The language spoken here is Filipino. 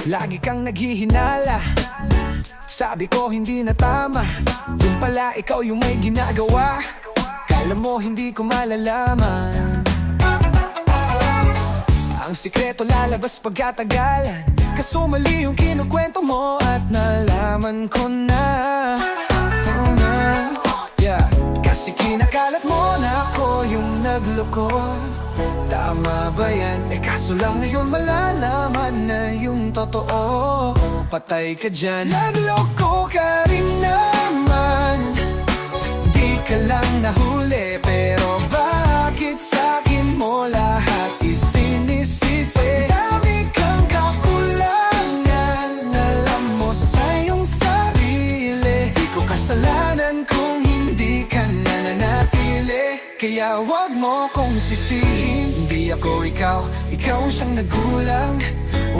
Lagi kang naghihinala, sabi ko hindi na tama. Yung pala ikaw yung may ginagawa, kala mo hindi ko malalaman. Ang sikreto lalabas pagkatagalan, kaso mali yung kinukwento mo at nalaman ko na. Yeah. Kasi kinakalat mo na ako yung nagloko. Tama ba yan? Kaso lang ngayon malalaman na yung totoo. Patay ka dyan, nagloko ka rin naman. Di ka lang nahuli, pero bakit sa'kin mo lahat isinisisi? Dami kang kakulangan, alam mo sa iyong sarili. Di ko kasalanan kung hindi ka nananatili, kaya wag mo kong sisihin. Hindi ako ikaw, ikaw siyang nagkulang.